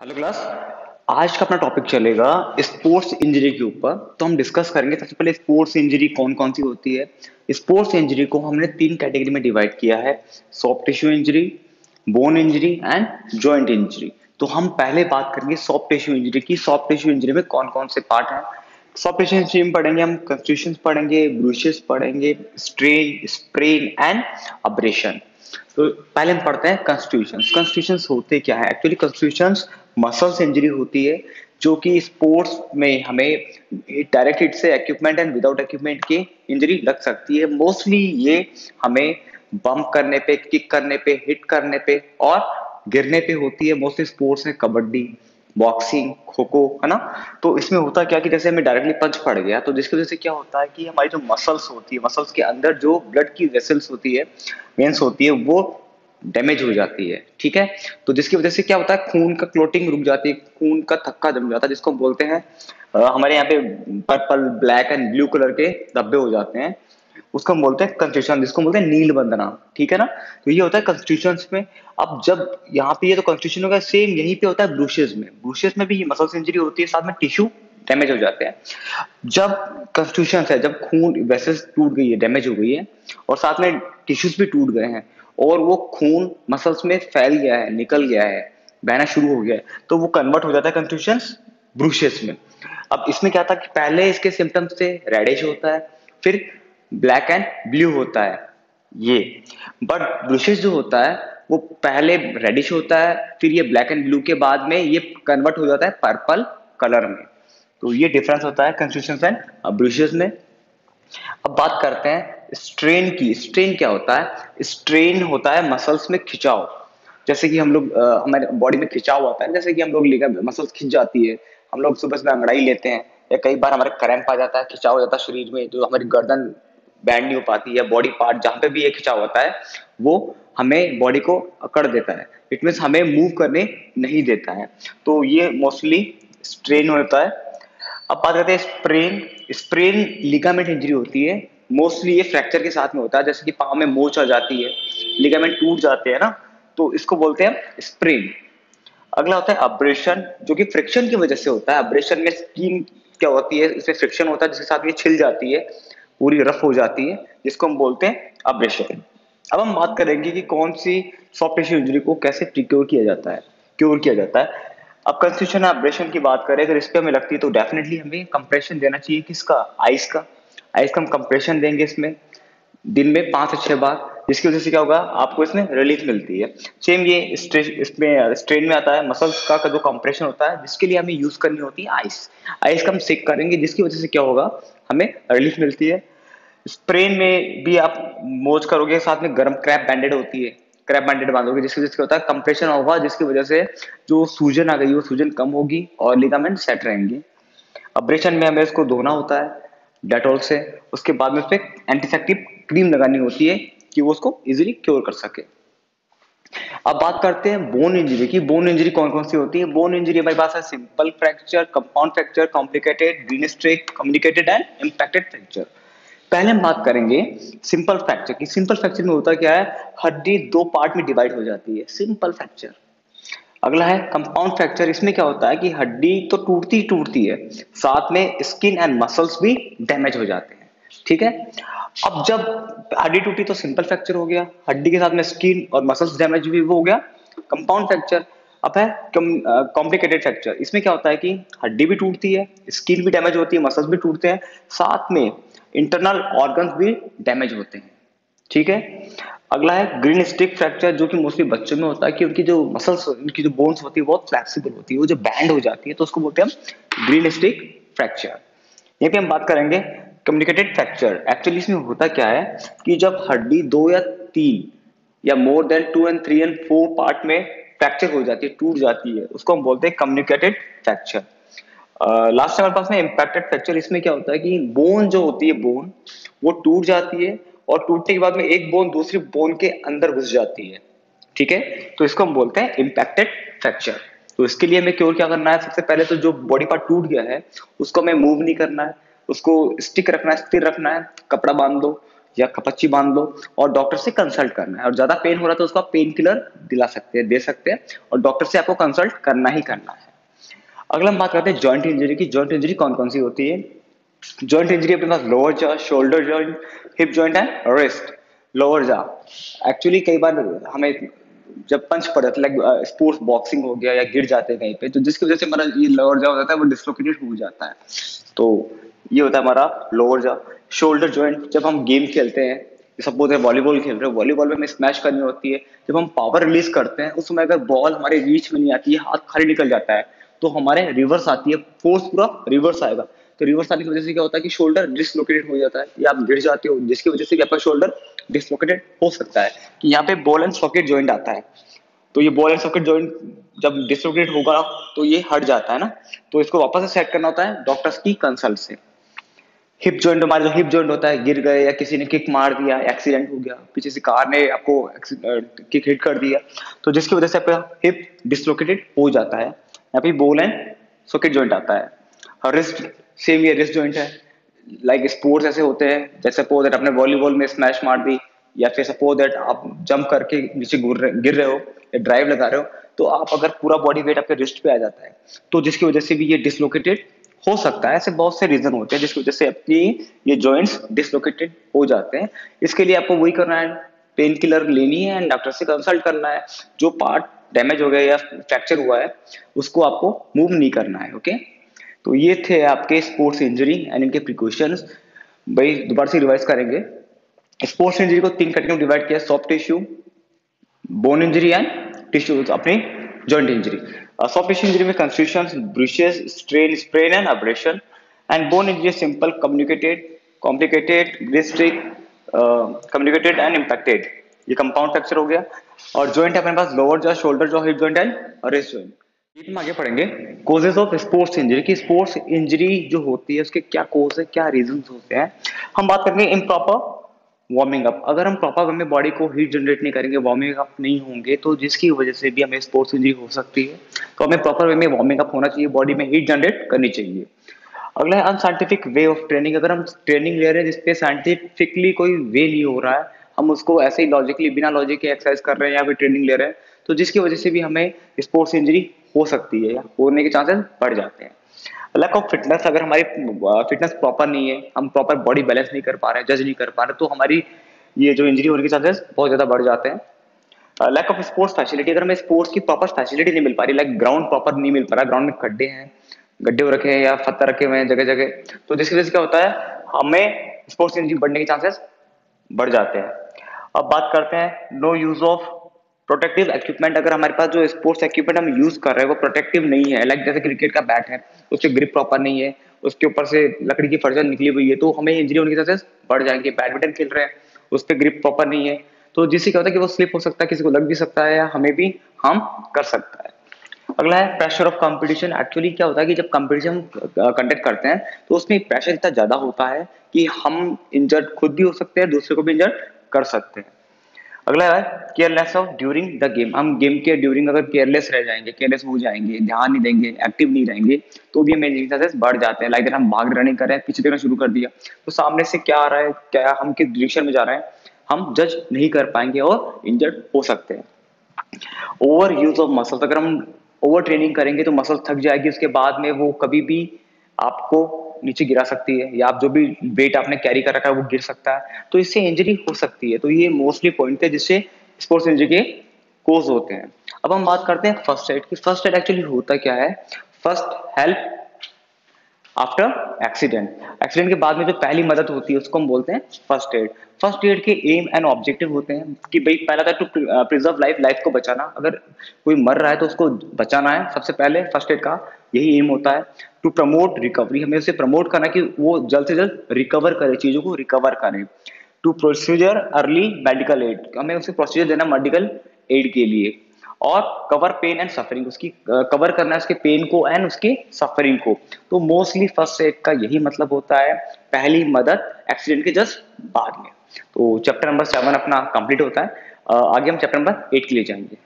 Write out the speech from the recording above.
Hello class. आज का अपना टॉपिक चलेगा स्पोर्ट्स इंजरी के ऊपर। तो हम डिस्कस करेंगे सबसे पहले स्पोर्ट्स इंजरी कौन कौन सी होती है। स्पोर्ट्स इंजरी को हमने तीन कैटेगरी में डिवाइड किया है: soft tissue injury, bone injury and joint injury. तो हम पहले बात करेंगे सॉफ्ट टिश्यू इंजरी की। सॉफ्ट टिश्यू इंजरी में कौन कौन से पार्ट हैं। सॉफ्ट टिश्यू इंजरी में पढ़ेंगे हम कंस्ट्रक्शन पढ़ेंगे, ब्रूसेस पढ़ेंगे, स्ट्रेन, स्प्रेन एंड अब्रेशन। तो पहले हम पढ़ते हैं कॉन्स्टिट्यूशंस। कॉन्स्टिट्यूशंस होते क्या है? एक्चुअली कॉन्स्टिट्यूशंस मसल्स इंजरी होती है जो कि स्पोर्ट्स में हमें डायरेक्ट हिट से इक्विपमेंट एंड विदाउट इक्विपमेंट की इंजरी लग सकती है। मोस्टली ये हमें बम्प करने पे, किक करने पे, हिट करने पे और गिरने पे होती है। मोस्टली स्पोर्ट्स में कबड्डी, बॉक्सिंग, खो खो, है ना। तो इसमें होता क्या कि जैसे हमें डायरेक्टली पंच पड़ गया तो जिसकी वजह से क्या होता है कि हमारी जो मसल्स होती है, मसल्स के अंदर जो ब्लड की वेसल्स होती है, वेन्स होती है, वो डैमेज हो जाती है। ठीक है। तो जिसकी वजह से क्या होता है, खून का क्लोटिंग रुक जाती है, खून का थक्का जम जाता है, जिसको हम बोलते हैं हमारे यहाँ पे purple, black and blue colour के धब्बे हो जाते हैं। उसको हम बोलते हैं कंस्टिट्यूशन, जिसको हम बोलते हैं नील बंधना। ठीक है ना। तो ये होता है कॉन्स्टिट्यूशंस में। अब जब यहाँ पे ये तो कॉन्स्टिट्यूशन होगा, सेम यहीं पे होता है ब्रूशेस में। ब्रूशेस में भी मसल्स इंजरी होती है, साथ में टिश्यू डैमेज हो जाते हैं। जब कॉन्स्टिट्यूशन है, जब खून वेसल्स टूट गई है, डैमेज हो गई है, और साथ में टिश्यूज भी टूट गए हैं, और वो खून मसल्स में फैल गया है, निकल गया है, बहना शुरू हो गया है, तो वो कन्वर्ट हो जाता है कॉन्स्टिट्यूशंस ब्रूशेस में। अब इसमें क्या था कि पहले इसके सिम्टम्स थे रेडिश होता है, फिर ब्लैक एंड ब्लू होता है ये। बट ब्रूशेस जो होता है वो पहले रेडिश होता है, फिर ये ब्लैक एंड ब्लू के बाद में ये कन्वर्ट हो जाता है पर्पल कलर में। तो ये डिफरेंस होता है कंस्टिट्यूशंस एंड ब्रूशेस में। अब बात करते हैं स्ट्रेन की। स्ट्रेन क्या होता है? स्ट्रेन होता है मसल्स में खिंचाव। जैसे कि हम लोग हमारे बॉडी में खिंचाव होता है, जैसे कि हम लोग मसल्स खिंच जाती है, हम लोग सुबह सुबह अंगड़ाई लेते हैं, या कई बार हमारे क्रैम्प आ जाता है, खिंचाव हो जाता है शरीर में, जो हमारी गर्दन बैंड नहीं हो पाती, या बॉडी पार्ट जहां पे भी ये खिंचाव होता है वो हमें बॉडी को अकड़ देता है। इट मीन्स हमें मूव करने नहीं देता है। तो ये मोस्टली स्ट्रेन होता है। अब बात करते हैं स्प्रेन। स्प्रेन लिगामेंट इंजरी होती है। मोस्टली ये फ्रैक्चर के साथ में होता है, जैसे कि पाँव में मोच आ जाती है, लिगामेंट टूट जाते हैं ना, तो इसको बोलते हैं स्प्रेन। अगला होता है अब्रेशन, जो कि फ्रिक्शन की वजह से होता है। अब्रेशन में स्किन क्या होती है, इसमें फ्रिक्शन होता है जिसके साथ ये छिल जाती है, पूरी रफ हो जाती है, जिसको हम बोलते हैं अब्रेशन। अब हम बात करेंगे कि कौन सी सॉफ्ट टिश्यू इंजरी को कैसे प्रिक्योर किया जाता है, क्योर किया जाता है। अब कंस्टिट्यूशन अब्रेशन की बात करें, अगर इस पे हमें लगती है तो डेफिनेटली हमें कंप्रेशन देना चाहिए। किसका? आइस का। आइस का हम कंप्रेशन देंगे इसमें दिन में 5 से 6 बार, जिसकी वजह से क्या होगा, आपको इसमें रिलीफ मिलती है। सेम ये स्ट्रेस इसमें स्ट्रेन में आता है, मसल्स का जो कंप्रेशन होता है, जिसके लिए हमें यूज करनी होती है आइस। आइस का हम सेक करेंगे, जिसकी वजह से क्या होगा, हमें रिलीफ मिलती है। स्प्रेन में भी आप मोच करोगे, साथ में गर्म क्रैप बैंडेड होती है, क्रैप बैंडेड बांधोगे, जिसकी वजह से होता है कंप्रेशन होगा, जिसकी वजह से जो सूजन आ गई वो सूजन कम होगी और लिगामेंट सेट रहेंगे। अब्रेशन में हमें इसको धोना होता है डेटॉल से, उसके बाद में उस पर एंटीसेप्टिक क्रीम लगानी होती है कि वो उसको इजीली क्योर कर सके। अब बात करते हैं बोन इंजरी की। बोन इंजरी कौन कौन सी होती है? बोन इंजरी हमारे पास है simple fracture, compound fracture, complicated, greenstick, communicated and impacted fracture. पहले हम बात करेंगे सिंपल फ्रैक्चर की। सिंपल फ्रैक्चर में होता क्या है, हड्डी दो पार्ट में डिवाइड हो जाती है, सिंपल फ्रैक्चर। अगला है कंपाउंड फ्रैक्चर। इसमें क्या होता है कि हड्डी तो टूटती ही टूटती है, साथ में स्किन एंड मसल्स भी डैमेज हो जाते हैं। ठीक है। अब जब हड्डी टूटी तो सिंपल फ्रैक्चर हो गया, हड्डी के साथ में स्किन और मसल्स डैमेज भी वो हो गया कंपाउंड फ्रैक्चर। अब है कॉम्प्लिकेटेड फ्रैक्चर। इसमें क्या होता है कि हड्डी भी टूटती है, स्किन भी डैमेज होती है, मसल्स भी टूटते हैं, साथ में इंटरनल ऑर्गन्स भी डैमेज होते हैं। ठीक है। अगला है ग्रीन स्टिक फ्रैक्चर, जो कि मोस्टली बच्चों में होता है कि उनकी जो मसल्स, उनकी जो बोन्स होती है बहुत फ्लेक्सिबल होती है, वो जो बैंड हो जाती है, तो उसको बोलते हैं हम ग्रीन स्टिक फ्रैक्चर। यहीं पे हम बात करेंगे कम्युनिकेटेड फ्रैक्चर। एक्चुअली इसमें होता क्या है कि जब हड्डी दो या तीन या more than 2 and 3 and 4 part में फ्रैक्चर हो जाती है, टूट जाती है, उसको हम बोलते हैं कम्युनिकेटेड फ्रैक्चर। लास्ट हमारे पास में इम्पैक्टेड फ्रैक्चर। इसमें क्या होता है कि बोन जो होती है, बोन वो टूट जाती है, और टूटने के बाद में एक बोन दूसरी बोन के अंदर घुस जाती है। ठीक है। तो इसको हम बोलते हैं इम्पैक्टेड फ्रैक्चर। तो इसके लिए हमें क्योर क्या करना है, सबसे पहले तो जो बॉडी पार्ट टूट गया है उसको हमें मूव नहीं करना है, उसको स्टिक रखना है, स्थिर रखना है, कपड़ा बांध दो, या कपच्ची बांध लो और डॉक्टर से कंसल्ट करना है। और ज्यादा पेन हो रहा है तो उसका पेन किलर दिला सकते हैं, दे सकते हैं, और डॉक्टर से आपको कंसल्ट करना ही करना है। अगला हम बात करते हैं जॉइंट इंजरी की। जॉइंट इंजरी कौन कौन सी होती है? जॉइंट इंजरी अपने पास lower jaw, shoulder joint, hip joint and wrist. Lower jaw actually कई बार हमें जब पंच पड़ जाता है, लाइक स्पोर्ट्स बॉक्सिंग हो गया, या गिर जाते हैं कहीं पे, तो जिसकी वजह से हमारा ये लोअर जॉ हो जाता है, वो डिसलोकेटेड हो जाता है। तो ये होता है हमारा लोअर जॉ। शोल्डर जॉइंट, जब हम गेम खेलते हैं, सपोज है वॉलीबॉल खेल रहे हो, वॉलीबॉल में हमें स्मैश करनी होती है, जब हम पावर रिलीज करते हैं उस समय अगर बॉल हमारे रीच में नहीं आती है, हाथ खाली निकल जाता है, तो हमारे रिवर्स आती है, फोर्स पूरा रिवर्स आएगा। तो रिवर्स आने की वजह से क्या होता है कि शोल्डर डिसलोकेटेड हो जाता है, या आप गिर जाते हो, जिसकी वजह से आपका शोल्डर डिसलोकेटेड हो सकता है। कि यहाँ पे बॉल एंड सॉकेट जॉइंट आता है, तो ये बॉल एंड सॉकेट जॉइंट जब डिसलोकेटेड होगा तो ये हट जाता है ना, तो इसको वापस से सेट करना होता है डॉक्टर्स की कंसल्ट से। हिप जॉइंट, हमारा जो हिप जॉइंट होता है, गिर गए या किसी ने किक मार दिया, एक्सीडेंट हो गया, पीछे से कार ने आपको किक हिट कर दिया, तो जिसकी वजह से आपका हिप डिसलोकेटेड हो जाता है, यहाँ पे बोल एंड सॉकेट जॉइंट आता है। और रिस्ट, सेम ये रिस्ट जॉइंट है। लाइक स्पोर्ट्स ऐसे होते हैं, जैसे सपोज दैट आपने वॉलीबॉल में स्मैश मार दी, या फिर सपोज दैट आप जंप करके नीचे गिर रहे हो या ड्राइव लगा रहे हो, तो आप अगर पूरा बॉडी वेट आपके रिस्ट पे आ जाता है, तो जिसकी वजह से भी ये डिसलोकेटेड हो सकता है। ऐसे बहुत से रीजन होते हैं जिसकी वजह से आपकी ये जॉइंट्स डिसलोकेटेड हो जाते हैं। इसके लिए आपको वही करना है, पेन किलर लेनी है एंड डॉक्टर से कंसल्ट करना है। जो पार्ट डैमेज हो गया या फ्रैक्चर हुआ है उसको आपको मूव नहीं करना है। ओके, तो ये थे आपके स्पोर्ट्स इंजरी एंड इनके प्रिकॉशंस। भाई दोबारा से रिवाइज करेंगे। स्पोर्ट्स इंजरी को तीन कैटेगरी में डिवाइड किया: soft tissue, bone injury and tissue अपनी joint injury. Soft tissue injury में contusions, bruises, strain, sprain and abrasion. And bone injury is simple, complicated, gastric, communicated and impacted. ये compound fracture हो गया। और joint है अपने पास lower jaw, shoulder jaw, hip joint and wrist joint. ये हम आगे पढ़ेंगे कोजेस ऑफ स्पोर्ट्स इंजरी की। स्पोर्ट्स इंजरी जो होती है उसके क्या कोज है, क्या रीजंस होते हैं। हम बात करेंगे इम्प्रॉपर वार्मिंग अप। अगर हम प्रॉपर वे में बॉडी को हीट जनरेट नहीं करेंगे, वार्मिंग अप नहीं होंगे, तो जिसकी वजह से भी हमें स्पोर्ट्स इंजरी हो सकती है। तो हमें प्रॉपर वे में वार्मिंग अप होना चाहिए, बॉडी में हीट जनरेट करनी चाहिए। अगला है अनसाइंटिफिक वे ऑफ ट्रेनिंग। अगर हम ट्रेनिंग ले रहे हैं जिसपे साइंटिफिकली कोई वे नहीं हो रहा है, हम उसको ऐसे ही लॉजिकली बिना लॉजिक के एक्सरसाइज कर रहे हैं या फिर ट्रेनिंग ले रहे हैं, तो जिसकी वजह से भी हमें स्पोर्ट्स इंजरी हो सकती है या होने के चांसेस बढ़ जाते हैं। लैक ऑफ फिटनेस, अगर हमारी फिटनेस प्रॉपर नहीं है, हम प्रॉपर बॉडी बैलेंस नहीं कर पा रहे हैं, जज नहीं कर पा रहे, तो हमारी ये जो इंजरी होने के चांसेस बहुत ज्यादा बढ़ जाते हैं। लैक ऑफ स्पोर्ट्स फैसिलिटी, अगर हमें स्पोर्ट्स की प्रॉपर फैसिलिटी नहीं मिल पा रही, लाइक ग्राउंड प्रॉपर नहीं मिल पा रहा, ग्राउंड में खड्डे हैं, गड्ढे हो रखे हैं या पत्थर रखे हुए हैं जगह जगह, तो जिसकी वजह से क्या होता है, हमें स्पोर्ट्स इंजरी बढ़ने के चांसेस बढ़ जाते हैं। अब बात करते हैं no use of protective equipment. अगर हमारे पास जो स्पोर्ट्स इक्विपमेंट हम यूज कर रहे हैं वो प्रोटेक्टिव नहीं है, लाइक जैसे क्रिकेट का बैट है, उसकी ग्रिप प्रॉपर नहीं है, उसके ऊपर से लकड़ी की फर्जन निकली हुई है, तो हमें इंजरी होने के चांसेस बढ़ जाएंगे। बैडमिंटन खेल रहे हैं, उस पर ग्रिप प्रॉपर नहीं है, तो जिससे क्या होता है कि वो स्लिप हो सकता है, किसी को लग भी सकता है या हमें भी हार्म कर सकता है। अगला है प्रेशर ऑफ कंपटीशन। एक्चुअली क्या होता है कि जब कंपटीशन कंडक्ट करते हैं तो उसमें प्रेशर इतना ज्यादा होता है कि हम इंजर्ड खुद भी हो सकते हैं, दूसरे को भी इंजर्ड कर सकते हैं। अगला है careless of during the game. हम गेम के ड्यूरिंग अगर केयरलेस रह जाएंगे, केयरलेस हो जाएंगे, ध्यान नहीं देंगे, एक्टिव नहीं रहेंगे, तो भी हमें इंजरी चांसेस बढ़ जाते हैं। लाइक हम भाग रनिंग कर रहे हैं, पीछे देखना शुरू कर दिया, तो सामने से क्या आ रहा है, क्या हम किस डायरेक्शन में जा रहे हैं, हम जज नहीं कर पाएंगे और इंजर्ड हो सकते हैं। ओवर यूज ऑफ मसल्स, अगर हम ओवर ट्रेनिंग करेंगे तो मसल थक जाएगी, उसके बाद में वो कभी भी आपको नीचे गिरा सकती है, या आप जो भी वेट आपने कैरी कर रखा है वो गिर सकता है, तो इससे इंजरी हो सकती है। तो ये मोस्टली पॉइंट है जिससे स्पोर्ट्स इंजरी के कोज होते हैं। अब हम बात करते हैं फर्स्ट एड की। फर्स्ट एड एक्चुअली होता क्या है? First help after accident. Accident के बाद में जो पहली मदद होती है उसको हम बोलते हैं फर्स्ट एड। फर्स्ट एड के एम एंड ऑब्जेक्टिव होते हैं कि भाई पहला था टू प्रिजर्व लाइफ, लाइफ को बचाना। अगर कोई मर रहा है तो उसको बचाना है, सबसे पहले फर्स्ट एड का यही एम होता है। टू प्रमोट रिकवरी, हमें उसे प्रमोट करना कि वो जल्द से जल्द रिकवर करे, चीजों को रिकवर करे। To procedure early medical aid, हमें उसे प्रोसीजर देना मेडिकल एड के लिए। और कवर पेन एंड सफरिंग, उसकी कवर करना है उसके पेन को एंड उसके सफरिंग को। तो मोस्टली फर्स्ट एड का यही मतलब होता है, पहली मदद एक्सीडेंट के जस्ट बाद में। तो चैप्टर नंबर 7 अपना कंप्लीट होता है। आगे हम चैप्टर नंबर 8 के लिए जाएंगे।